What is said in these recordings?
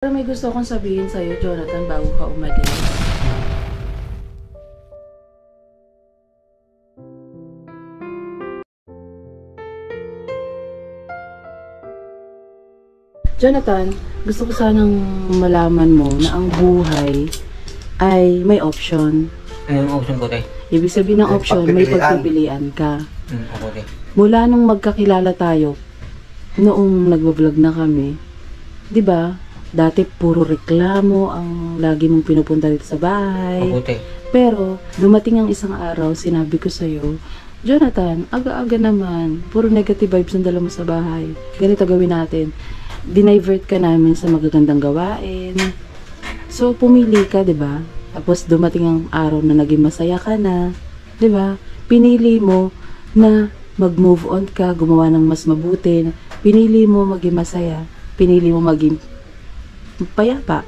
Pero may gusto akong sabihin sa'yo, Jonathan, bago ka umalis. Jonathan, gusto ko sanang malaman mo na ang buhay ay may option. Ano yung option ko, te? Ibig sabihin ng option, may pagpipilian ka. Ako, te. Mula nung magkakilala tayo, noong nagbablog na kami, di ba? Dati puro reklamo ang lagi mong pinupunta dito sa bahay. Ako, te. Pero, dumating ang isang araw, sinabi ko sa'yo, Jonathan, aga-aga naman, puro negative vibes ang dala mo sa bahay. Ganito gawin natin. Dinivert ka namin sa magagandang gawain. So, pumili ka, di ba? Tapos, dumating ang araw na naging masaya ka na. Di ba? Pinili mo na mag-move on ka, gumawa ng mas mabuti. Pinili mo maging masaya. Pinili mo maging payapa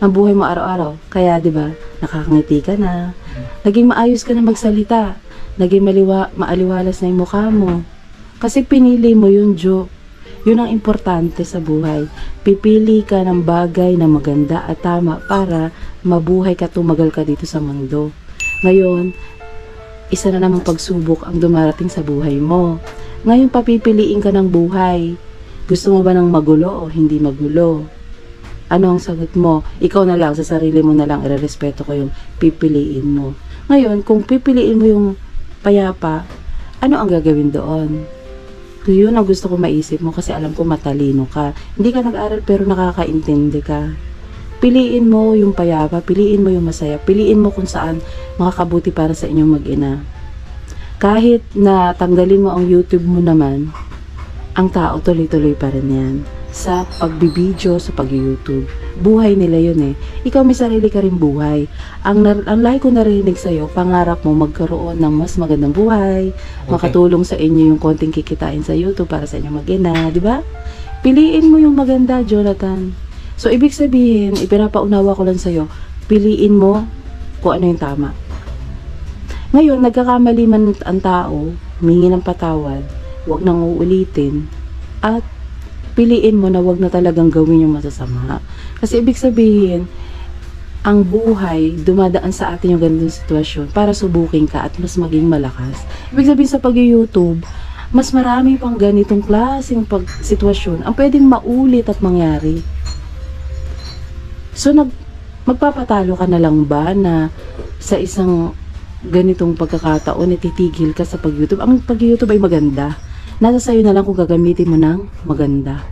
ang buhay mo araw-araw. Kaya, di ba, nakakangiti ka na. Naging maayos ka na magsalita. Naging maaliwalas na yung mukha mo. Kasi pinili mo yun, Jo. Yun ang importante sa buhay. Pipili ka ng bagay na maganda at tama para mabuhay ka, tumagal ka dito sa mundo. Ngayon, isa na namang pagsubok ang dumarating sa buhay mo. Ngayon, papipiliin ka ng buhay. Gusto mo ba ng magulo o hindi magulo? Ano ang sagot mo? Ikaw na lang, sa sarili mo na lang, irerespeto ko yung pipiliin mo. Ngayon, kung pipiliin mo yung payapa, ano ang gagawin doon? Yun ang gusto ko maisip mo kasi alam ko matalino ka. Hindi ka nag-aral pero nakakaintindi ka. Piliin mo yung payapa, piliin mo yung masaya, piliin mo kung saan makakabuti para sa inyong mag-ina. Kahit na tanggalin mo ang YouTube mo naman, ang tao tuloy-tuloy pa rin yan. Sa pagbibideo, sa pag-YouTube. Buhay nila yun eh. Ikaw may sarili ka rin buhay. Ang lagi ko narinig sa'yo, pangarap mo magkaroon ng mas magandang buhay, okay, makatulong sa inyo yung konting kikitain sa YouTube para sa inyo mag-ina, di ba? Piliin mo yung maganda, Jonathan. So, ibig sabihin, ipinapaunawa ko lang sa'yo, piliin mo kung ano yung tama. Ngayon, nagkakamali man ang tao, humingi ng patawad, huwag nang uulitin, at piliin mo na wag na talagang gawin yung masasama. Kasi ibig sabihin, ang buhay, dumadaan sa atin yung ganitong sitwasyon para subukin ka at mas maging malakas. Ibig sabihin sa pag-YouTube, mas marami pang ganitong klaseng sitwasyon ang pwedeng maulit at mangyari. So, magpapatalo ka na lang ba na sa isang ganitong pagkakataon, titigil ka sa pag-YouTube? Ang pag-YouTube ay maganda. Nasa sa'yo na lang kung gagamitin mo ng maganda.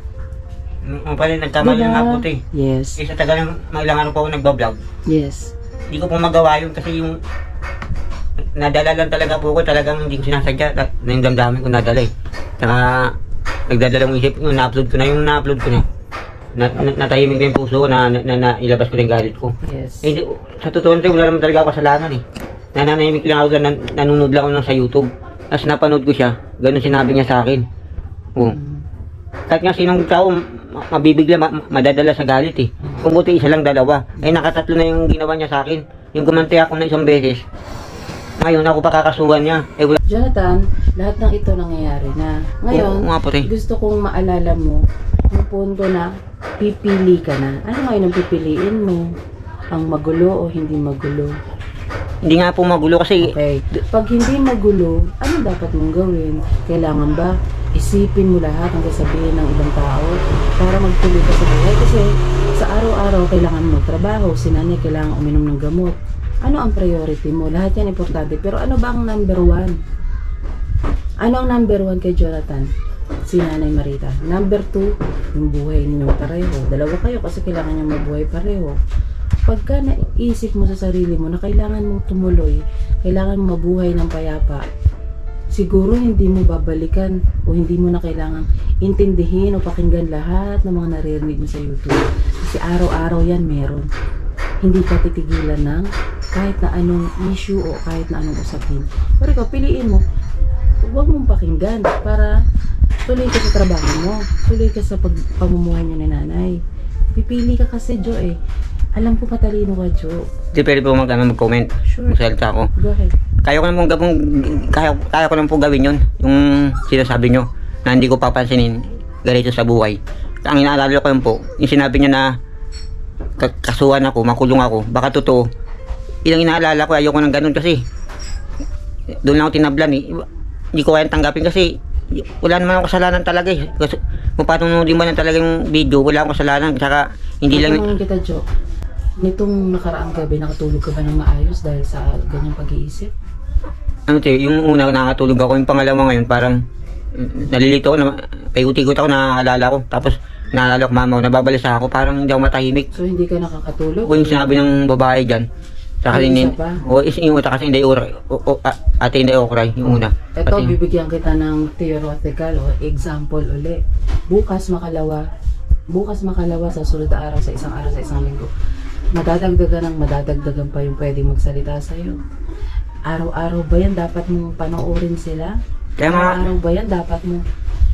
Pala, nagkamali Diba? na ako, te. Yes. Isa tagal ng ilang araw pa ako nagbablog. Yes. Hindi ko po magawa yun kasi yung nadala lang talaga po ko, talagang hindi ko sinasadya na yung damdamin ko nadala eh. Saka nagdadalang isip ko, na-upload ko na yung na-upload ko na. Natahimik na yung puso ko na ilabas ko na yung galit ko. Yes. Eh, sa totoo nito, wala naman talaga ako kasalanan eh. Nananahimik lang ako, nanonood lang ako sa YouTube. As napanood ko siya, ganun sinabi niya sa akin. Oo. Kahit nga sinong tao, mabibigla, madadala sa galit eh. Kung buti isa lang, dalawa. Eh nakatatlo na yung ginawa niya sa akin. Yung gumanti ako na isang beses. Ngayon ako pa kakasuhan niya. Eh, wala. Jonathan, lahat ng ito nangyayari na. Ngayon, gusto kong maalala mo yung punto na pipili ka na. Ano ngayon ang pipiliin mo? Ang magulo o hindi magulo? Hindi nga po magulo kasi... Okay. Pag hindi magulo, ano dapat mong gawin? Kailangan ba isipin mo lahat ng sasabihin ng ibang tao para magtuloy ka sa buhay? Kasi sa araw-araw kailangan mo magtrabaho, si nanay kailangan uminom ng gamot. Ano ang priority mo? Lahat yan importante. Pero ano ba ang number one? Ano ang number one kay Jonathan? Si Nanay Marita. Number two, yung buhay ninyong pareho. Dalawa kayo kasi kailangan nyo mabuhay pareho. Pagka naisip mo sa sarili mo na kailangan mong tumuloy, kailangan mo mabuhay ng payapa, siguro hindi mo babalikan o hindi mo na kailangan intindihin o pakinggan lahat ng mga naririnig mo sa YouTube. Kasi araw-araw yan meron. Hindi ka titigilan ng kahit na anong issue o kahit na anong usapin. Pero ikaw, piliin mo, huwag mong pakinggan para tuloy ka sa trabaho mo, tuloy ka sa pamumuhay niyo ni nanay. Pipili ka kasi, Jo eh. Alam ko patalino ka, Jo. Hindi pwede po mag-comment. Sure. Magsalita ako. Go ahead. Kaya ko lang po gawin yun. Yung sinasabi nyo na hindi ko papansinin ganito sa buhay. Ang inaalala ko yun po, yung sinabi niya na kasuhan ako, makulong ako, baka totoo. Ilang inaalala ko, ayoko ng ganun kasi doon lang ako tinablan eh. Hindi ko kaya tanggapin kasi wala naman akong kasalanan talaga eh. Kasi kung patunodin mo na talaga yung video, wala akong kasalanan. Saka hindi lang... Tanungin kita, Jo. Nitong nakaraang gabi, nakatulog ka ba ng maayos dahil sa ganyang pag-iisip? Ano tayo, yung una nakatulog ako, yung pangalawa ngayon parang nalilito ako, payuti-gut ako, naaalala ko. Tapos naalala ko mama ko, nababalisa ako, parang hindi ako matahimik. So hindi ka nakakatulog? O yung sinabi ng babae dyan. Saka Ay, din, isa pa? yung una kasi hindi okray, ate hindi okray, yung una. Ito, Kasi, bibigyan kita ng theoretical o example uli. Bukas makalawa sa sunod na araw, sa isang linggo. Madadagdagan pa yung pwedeng magsalita sa'yo. Araw-araw ba yan dapat mong panoorin sila? Kaya nga, Araw-araw ba yan dapat mong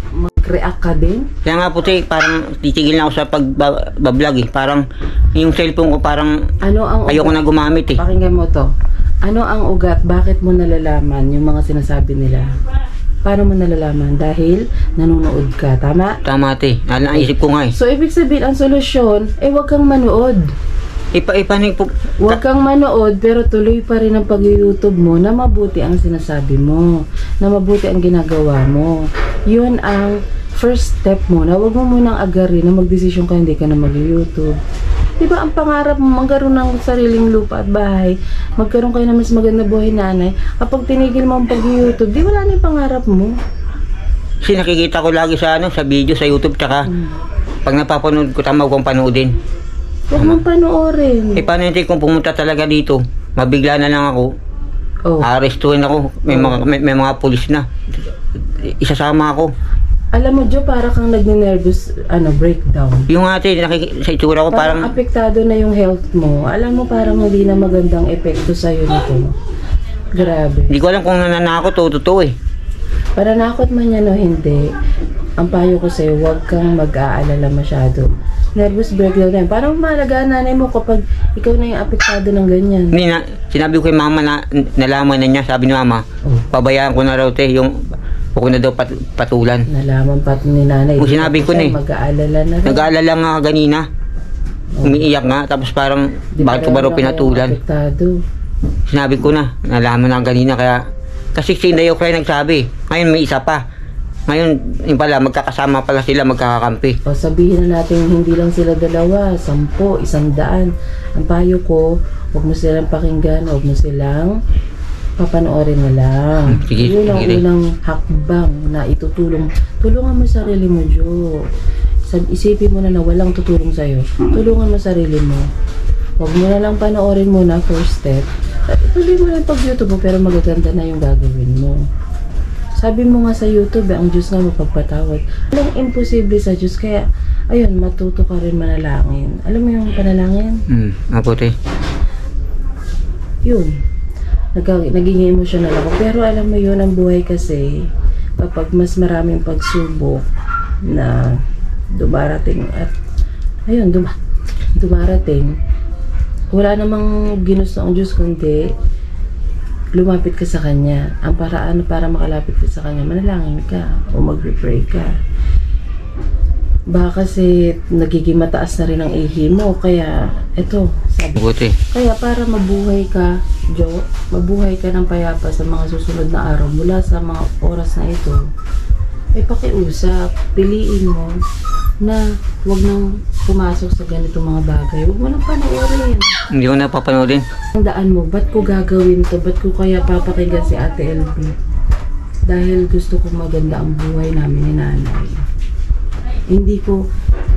mag-react ka din? kaya nga puti, parang titigil na ako sa pag-vlog eh. Parang yung cellphone ko parang Ano ang ayoko na gumamit eh. Pakinggan mo to. Ano ang ugat? Bakit mo nalalaman yung mga sinasabi nila? Paano mo nalalaman? Dahil nanonood ka. Tama? Tama ate, naisip ko nga eh. So, ibig sabihin, ang solusyon, huwag kang manood. Paano yung Huwag kang manood, pero tuloy pa rin ang pag-YouTube mo na mabuti ang sinasabi mo. Na mabuti ang ginagawa mo. Yun ang first step mo na huwag mo munang agarin na magdesisyon ka hindi ka na mag-YouTube. Diba ang pangarap mo, magkaroon ng sariling lupa at bahay, magkaroon kayo ng mas maganda buhay nanay, kapag tinigil mo ang pag-YouTube, di wala na yung pangarap mo. Kasi nakikita ko lagi sa sa video sa YouTube, tsaka pag napapanood ko, tama kong panoodin. Huwag mong panoorin. Paano hindi kung pumunta talaga dito, mabigla na lang ako, Oh. arestuhin ako, may mga pulis na, isasama ako. Alam mo, Jo, para kang nagne-nervous, breakdown. Yung ate, sa itsura ko Parang parang, apektado na yung health mo. Alam mo, parang hindi na magandang epekto sa'yo nito. Grabe. hindi ko alam kung nananakot o totoo eh. Pananakot man yan o hindi, ang payo ko sa'yo, huwag kang mag-aalala masyado. Nervous breakdown yan. Parang malagaan nanay mo kapag ikaw na yung apektado ng ganyan. Hindi na, sinabi ko kay mama na nalaman na niya, sabi ni mama, pabayaan ko na raw te, yung huwag na daw patulan. Nalaman pa ni nanay. Kung sinabi ko na eh. Mag-aalala na rin. Nag-aalala nga ganina, umiiyak nga, tapos parang, bakit ko ba raw pinatulan? Apektado. Sinabi ko na, nalaman na ganina, kaya, kasi si Inday Okray nagsabi, ngayon may isa pa. Ngayon, yung pala, magkakasama pala sila, magkakakampi. O sabihin na natin hindi lang sila dalawa, 10, 100. Ang payo ko, huwag mo silang pakinggan, huwag mo silang papanoorin na lang. Sige, Yun ang sige. unang hakbang na itutulong. Tulungan mo sarili mo, Jo. Isipin mo na walang tutulong sa'yo. Tulungan mo sarili mo. Huwag mo na lang panoorin muna, first step. Tuloy mo lang pag-YouTube mo, pero magaganda na yung gagawin mo. Sabi mo nga sa YouTube, ang Diyos nga mapagpatawad. Walang imposible sa Diyos, kaya, ayun, matuto ka rin manalangin. Alam mo yung panalangin? Mabuti. Yun. Naging emotional ako. Pero alam mo yun, ang buhay kasi, kapag mas maraming pagsubok na dumarating at, ayun, dumarating, wala namang ginusto ang Diyos kundi lumapit ka sa Kanya. Ang paraan para makalapit ka sa Kanya, manalangin ka o mag-pray ka. Baka kasi nagiging mataas na rin ang ihi mo, kaya eto, sabi. Mabuti. Kaya para mabuhay ka, Jo, mabuhay ka ng payapa sa mga susunod na araw mula sa mga oras na ito, ay pakiusap, piliin mo na huwag nang pumasok sa ganitong mga bagay. Huwag mo nang panoorin. Hindi ko napapanoodin. Ang daan mo, ba't ko gagawin to? Ba't ko kaya papakinggan si Ate LB? Dahil gusto ko maganda ang buhay namin ni nanay. Hindi ko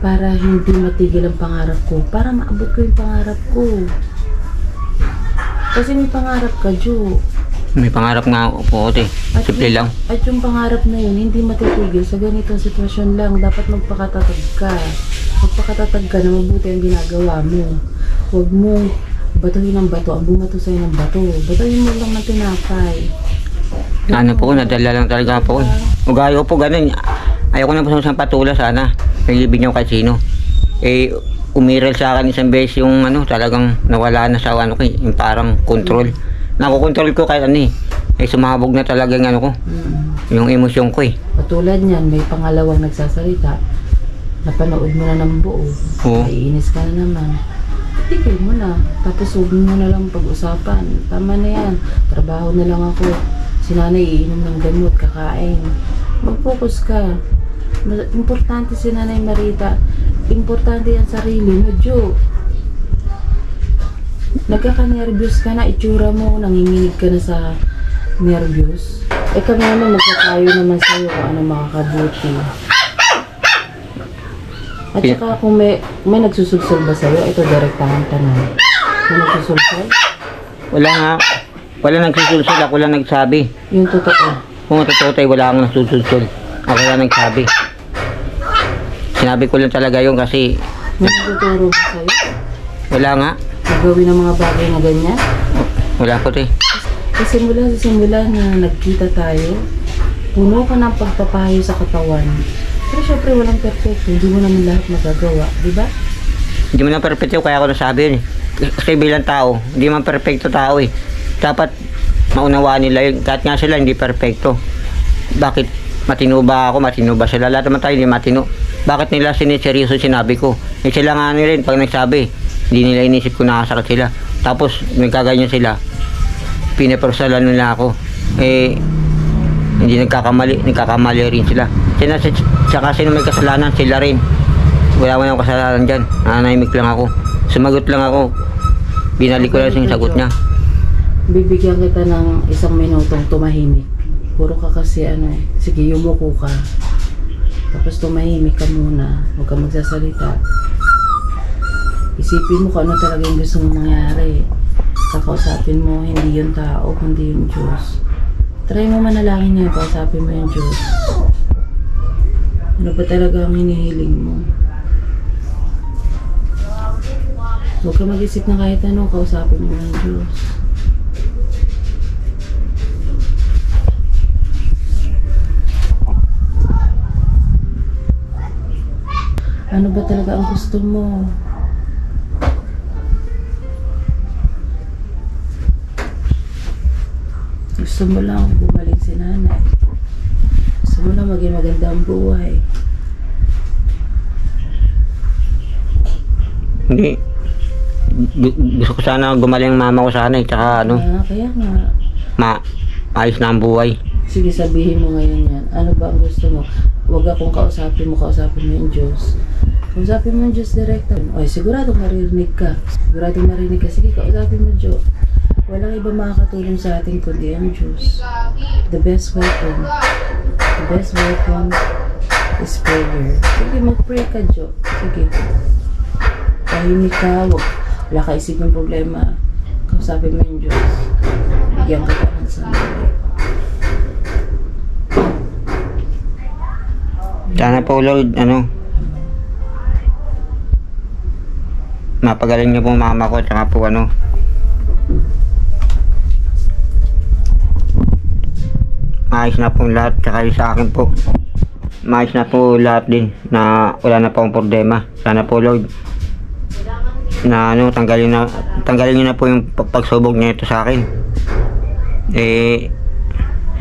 para hindi matigil ang pangarap ko. Para maabot ko yung pangarap ko. Kasi may pangarap ka, Jo. May pangarap nga ako, ate. Simple lang. At yung pangarap na yun, hindi matitigil sa ganitong sitwasyon lang. Dapat magpakatatag ka. Magpakatatag ka na mabuti ang ginagawa mo. Huwag mo batuhin ng bato. Ang bumato sa'yo ng bato. Batuhin mo lang ng tinapay. Ano po, nadala lang talaga po. Ugali ko po ganun. Ayoko na po sa patula sana. Naglibig niyo kahit sino. Umiral sa akin isang beses yung talagang nawala na sa yung parang control. Nakokontrol ko kahit sumabog na talaga yung ko. Yung emosyon ko Patulad niyan, may pangalawang nagsasalita. Napanood mo na ng buo. Oo. Naiinis ka na naman. tigil mo na. Tapos huwag mo na lang pag-usapan. Tama na yan. Trabaho na lang ako. Si nanay iinom ng gamot, kakain. Mag-focus ka. Importante si Nanay Marita. Importante yan sarili mo, Jo. Nagkaka-nervous ka na, itsura mo, nanginginig ka na sa nervous. Eh kami naman, magkakayo naman sa'yo kung ano makakabuti. At saka kung may nagsusulsol ba sa'yo, ito direktahan ka na. May nagsusulsol? Wala nga. Wala nagsusulsol, ako lang nagsabi. Yung totoo. Kung totoo tayo, wala akong nagsusulsol. Ako lang nagsabi. Sinabi ko lang talaga yun kasi May nagtuturo ba sa'yo? wala nga. Gagawin ng mga bagay na ganyan? Wala ko te. Sa simula na nagkita tayo, puno ka ng pagpapayo sa katawan. Pero syempre walang perfecto, hindi mo naman lahat magagawa, di ba? Hindi mo na perfecto kaya ako nasabi yun eh. Kasi bilang tao, hindi man perfecto tao eh. Dapat maunawaan nila yun. Kahit nga sila hindi perfecto. Bakit matino ba ako, matino ba sila? Lahat naman tayo hindi matino. Bakit nila siniseryoso sinabi ko? Eh sila nga rin pag nagsabi, hindi nila inisip ko nakasakit sila. Tapos nagkaganyan sila, pinapersalan nila ako. Eh, hindi nagkakamali rin sila. Saka sino may kasalanan, sila rin. Wala mo nang kasalanan dyan. Nanahimik lang ako. Sumagot lang ako. Binalik ko lang yung sagot niya. Bibigyan kita ng 1 minutong tumahimik. Puro ka kasi sige yumuko ka. Tapos tumahimik ka muna. Huwag ka magsasalita. Isipin mo kung ano talaga yung gusto mong mangyari. Kakausapin mo, hindi yung tao, kundi yung Diyos. Try mo manalangin ngayon, kausapin mo yung Diyos. Ano ba talaga ang hinihiling mo? Huwag ka mag-isip na kahit ano, kausapin mo yung Diyos. Ano ba talaga ang gusto mo? Gusto mo lang bumalik si nanay. Gusto mo lang maging maganda ang buhay. Hindi. Gusto ko sana gumaling ang mama ko sana eh. Tsaka Kaya nga. Ayos na ang buhay. Sige, sabihin mo ngayon yan. Ano ba ang gusto mo? Huwag akong kausapin mo yung Diyos. Kausapin mo yung Diyos direkta. Ay, sigurado maririnig ka. Sige, kausapin mo Diyos. Walang iba makakatulong sa atin kundi ang Diyos. The best weapon is prayer. Sige, mag-pray ka, Jo. Sige. Tahimik ka, wala ka isipin problema. Kausapin mo yung Diyos. Bigyan ka ng sandali. Sana po Lord, mapagaling niyo po mama ko, tsaka po maayos na po lahat, tsaka yung sa akin po maayos na po lahat din, na wala na po akong problema. Sana po Lord na tanggalin niyo na po yung pagsubok niyo ito sa akin.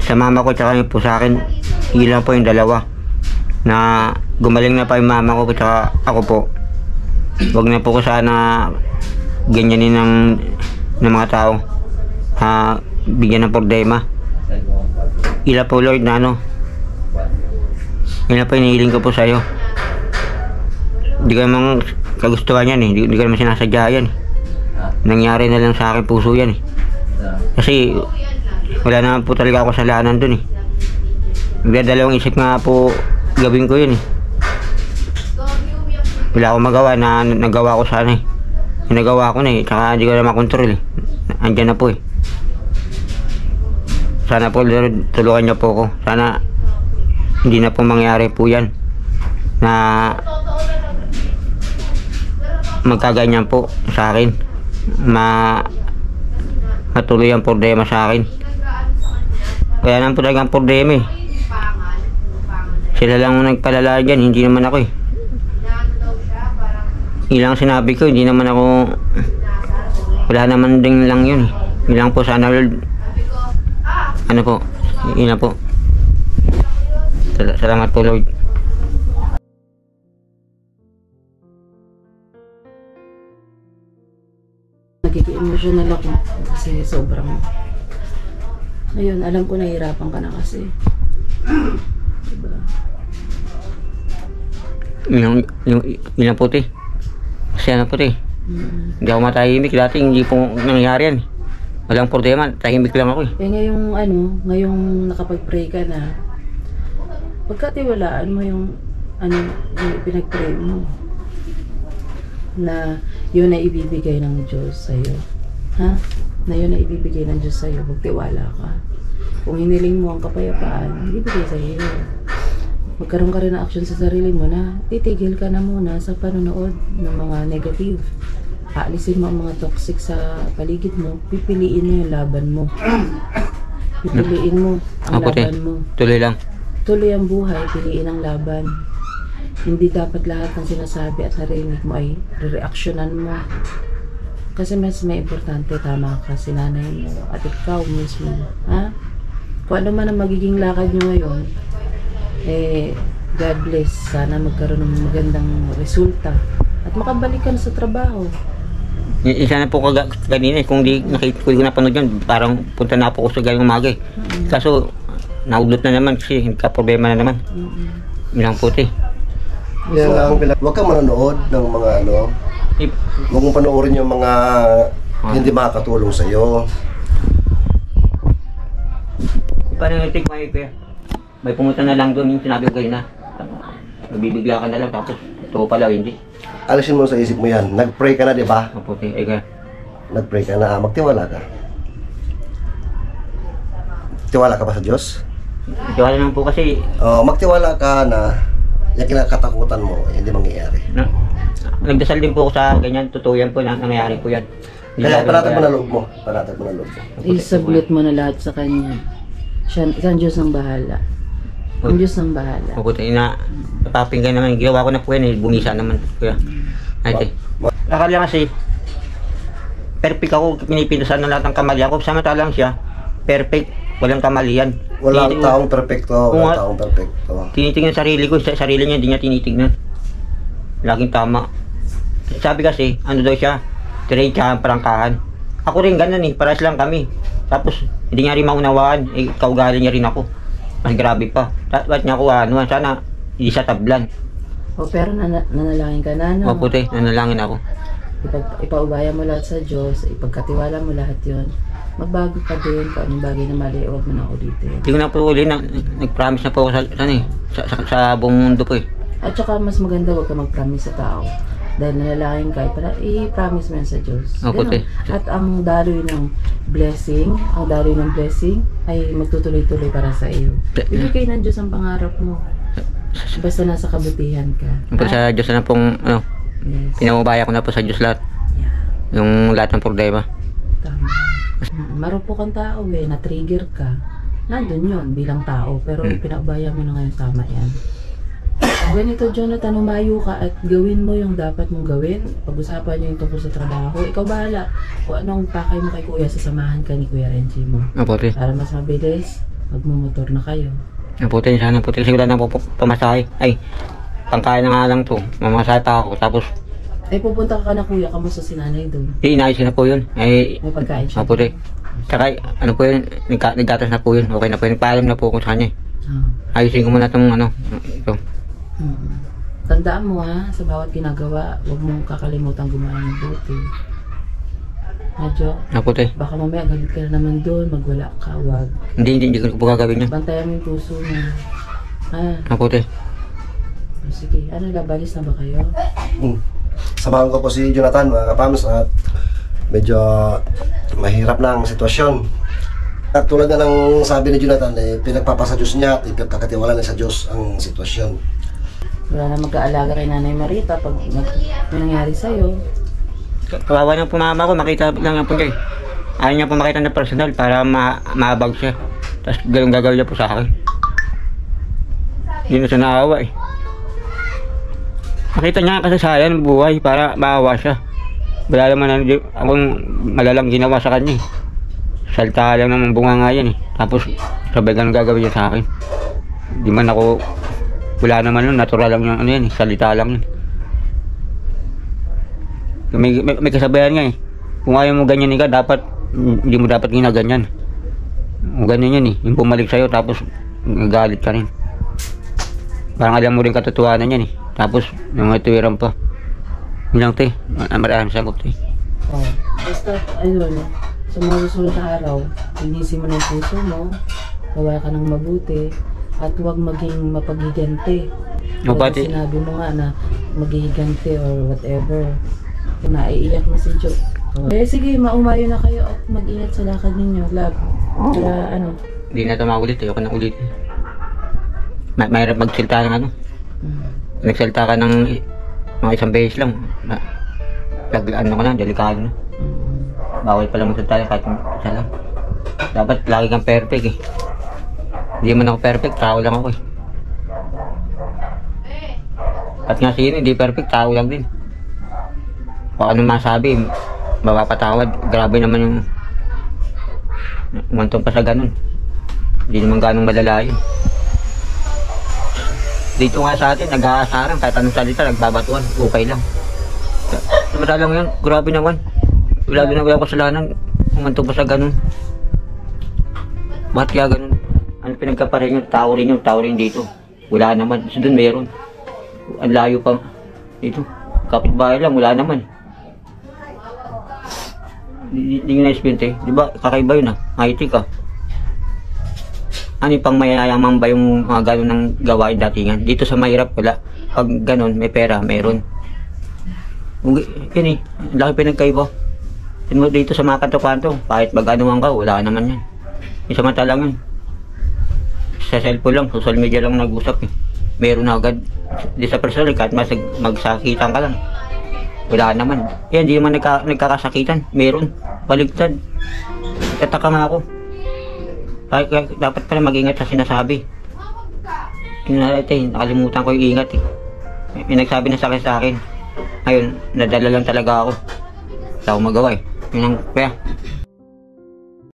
Sa mama ko tsaka po sa akin, ilan po yung dalawa na gumaling na pa yung mama ko tsaka ako po. Wag na po ko sana ganyanin ng mga tao, bigyan ng problema. Ila po Lord na ila po hinihiling ko po sa'yo. Hindi ko naman kagustuhan yan eh. Hindi ko naman sinasadya yan eh. Nangyari na lang sa akin puso yan eh. Kasi wala naman po talaga ako kasalanan dun eh. Nagdadalawang isip nga po gawin ko yun eh. Wala akong magawa na nagawa ko sana eh. Nagawa ko na eh. Tsaka hindi ko na makontrol eh. Andyan na po eh. Sana po tulungan niyo po ko. Sana hindi na po mangyari po yan na magkaganyan po sa akin. Matuloy ang problema sa akin. Kaya naman po talagang problema eh. Sila lang ang nagpalala dyan, hindi naman ako eh. Ilang sinabi ko, hindi naman ako, wala naman din lang yun eh. Ilang po sana Lord, po, yun na po. Salamat po Lord. nagiging emotional ako kasi sobrang, ayun, alam ko nahihirapan ka na kasi. Diba? Yung puti. Kasi ano puti. Hindi ako matahimik. Dati hindi po nangyayari yan. Walang problema. Tahimik lang ako eh. Eh ngayong nakapag-pray ka na, pagkatiwalaan mo yung yung pinag-pray mo na yun na ibibigay ng Diyos sa'yo. Ha? Na yun na ibibigay ng Diyos sa'yo. Magtiwala ka. Kung hiniling mo ang kapayapaan, ibibigay sa'yo. Magkaroon ka rin ng action sa sarili mo na titigil ka na muna sa panonood ng mga negative. Aalisin mo ang mga toxic sa paligid mo. Pipiliin mo yung laban mo. Pipiliin mo ang laban mo. Tuloy lang. Tuloy ang buhay, piliin ang laban. Hindi dapat lahat ng sinasabi at narinig mo ay re-reactionan mo. Kasi mas may importante, tama ka, sinanay mo at ikaw mismo. Ha? Kung ano man ang magiging lakad nyo ngayon, God bless. Sana magkaroon ng magandang resulta at makabalik ka na sa trabaho. Isa na po kanina kung di nakita ko napanood yan, parang punta na po ako sa gayong umaga eh. Kaso naudlot na naman kasi problema na naman. Bilang puti. Yan lang, huwag kang manonood ng mga huwag mong panoorin yung mga hindi makakatulong sa'yo. Paano yung take may pumunta na lang doon yung sinabi ko kayo na nabibigla ka na lang tapos ito pala hindi. Alisin mo sa isip mo yan. Nag-pray ka na, di ba? Puti, kaya. Nag-pray ka na. Magtiwala ka. Tiwala ka ba sa Diyos? Tiwala naman po kasi magtiwala ka na yung kinakatakutan mo, hindi mangyayari. Nagdasal din po ako sa ganyan, totoo yan po, nangyayari po yan. Kaya panatag mo na loob mo. Panatag mo na loob mo. Isubmit mo na lahat sa Kanya. Siya, ang Diyos ang bahala. Ang Diyos ang bahala. Mabuti na, napapinggan naman, ginawa ko na po yan, bumisa naman kuya. Ay, akala kasi, perfect ako, pinipindusan na lahat ng kamali ako, samantalang siya, perfect, walang kamalian. Walang taong perfecto, walang taong perfecto. Tinitingnan sarili ko, sarili niya, hindi niya tinitingnan. Laging tama. Sabi kasi, ano daw siya, diretsahan, parangkahan. Ako rin ganun eh, paras lang kami. Tapos, hindi niya rin maunawaan, kaugali niya rin ako. Mas grabe pa. Ba't niya ako sana hindi siya tablan. Pero nanalangin ka na, no? Maputi, nanalangin ako. Ipaubaya mo lahat sa Diyos, ipagkatiwala mo lahat yon. Magbago ka din, kung anong bagay na mali, huwag mo na ulitin. Hindi ko na po uli, nag-promise na po ako sa buong mundo po eh. At saka mas maganda huwag ka mag-promise sa tao. Dahil nanalangin ka, i-promise mo yan sa Diyos. Maputi. At ang daloy ng blessing, ay magtutuloy-tuloy para sa iyo. Ibigay ng Diyos ang pangarap mo. Basta nasa kabutihan ka. Sa Diyos na pong, yes. Pinamubaya ko na po sa Diyos lahat. Yeah. Yung lahat ng problema. Tama. Marupok kang tao na-trigger ka. Nandun yun bilang tao, pero pinabaya mo na ngayon, tama yan. Ganito, Jonathan, umayo ka at gawin mo yung dapat mong gawin. Pag-usapan nyo yung tungkol sa trabaho. Ikaw bahala. Kung anong pakay mo kay Kuya, sasamahan ka ni Kuya Renji mo. Maputi. Para mas mabilis, magmumotor na kayo. Maputi, sana puti. Kasi wala na po pamasahe. Ay, pangkain na nga lang to. Mamasahe pa ako. Tapos, ay pupunta ka na Kuya, kamusta si nanay doon? inayos ko na po yun. Ay, May pagkain siya. maputi. Tsaka, ano po yun, naggatas na po yun. Okay na po yun. Nagpaalam na po ako sa kanya. Ayusin ko muna itong ito. Tandaan mo ha, sa bawat ginagawa, huwag mong kakalimutan gumawa ng buti. Medyo, Maputi. baka mamaya galit ka na naman doon, magwala ka, wag. Hindi ko po gagawin yun. Bantayan mo yung puso mo. Maputi. Sige, labalis na ba kayo? Samahan ko po si Jonathan, mga kapams, at medyo mahirap na ang sitwasyon. At tulad na ng sabi ni Jonathan, pinagpapasa Diyos niya at ipagkakatiwala na sa Diyos ang sitwasyon. Wala na mag-aalaga kay Nanay Marita pag may nangyari sa'yo. Kawawa na po mama ko, makita lang yan po niya eh. Ayaw niya po makita na personal para maabag siya. Tapos ganun gagawin niya po sa akin. Hindi na siya naawa eh. Makita niya kasi sayang ng buhay para maawa siya. Wala naman akong malalang ginawa sa kanya eh. Salta lang naman bunga nga yan eh. Tapos sabay ganun gagawin niya sa akin. Di man ako, wala naman yun, natural lang yung salita lang yun. May kasabayan nga eh. Kung ayaw mo ganyan ka, dapat, hindi mo dapat ginaganyan. Ganyan yan eh. Yung bumalik sa'yo, tapos galit ka rin. Parang alam mo rin katotohanan yan eh. Tapos, yung mga tuwiran pa. Yun lang, te. Maraming sagot, te. Oh, basta, ayun, sa mga susunod na araw, linisin mo ng puso mo, gawa ka ng mabuti, at huwag maging mapaghiganti. O, Kasi pati- sinabi mo nga na maghihiganti or whatever. Naiiyak na si Jo. Eh sige, maumayo na kayo at mag-ingat sa lakad ninyo, love. Para ano, Hindi na ito maulit, ayoko na ulit. Mahirap magsalita ng ano. Nagsalita ka ng mga isang beses lang. Ano ka na, delikado na. Bawal pala magsalita kahit isa lang. Dapat lagi kang perfect eh. Hindi man ako perfect, tao lang ako eh. At nga sino, hindi perfect, tao lang din. Kung ano masabi, mapapatawad. Grabe naman yung umantong pa sa ganun. Hindi naman ganong malala yun. Dito nga sa atin, nag-aasaran, kahit anong salita, nagbabatuan, okay lang. Samantala ngayon, grabe naman. Wala din na wala kasalanan, umantong pa sa ganun. Bakit kaya ganun? Ano pinagkaparin yun? Tao rin dito. Wala naman, so dun meron. Ang layo pa dito. Kapitbahay lang, wala naman. Hindi nyo na-experience eh. Di ba, kakaiba yun ah. IT ka. Ano yung pang mayayaman ba yung mga gano'n ng gawain datingan? Dito sa mahirap wala. Pag gano'n, may pera, meron. Yun eh, laki pinagkaiba. Yun mo dito sa mga kanto-kanto, kahit mag-anuhan ka, wala naman yan. Samantalang yun. Sa cellphone lang, social media lang nag-usap eh. Meron na agad. Di sa personal, kahit magsakitan ka lang. Wala naman. Yan, hindi naman nagkakasakitan. Meron. Baligtad. Kataka nga ako. Kaya dapat pala mag-ingat sa sinasabi. Nakalimutan ko yung ingat eh. May nagsabi na sa akin. Ayun, nadala lang talaga ako. Wala akong magawa eh. Yun ang kaya.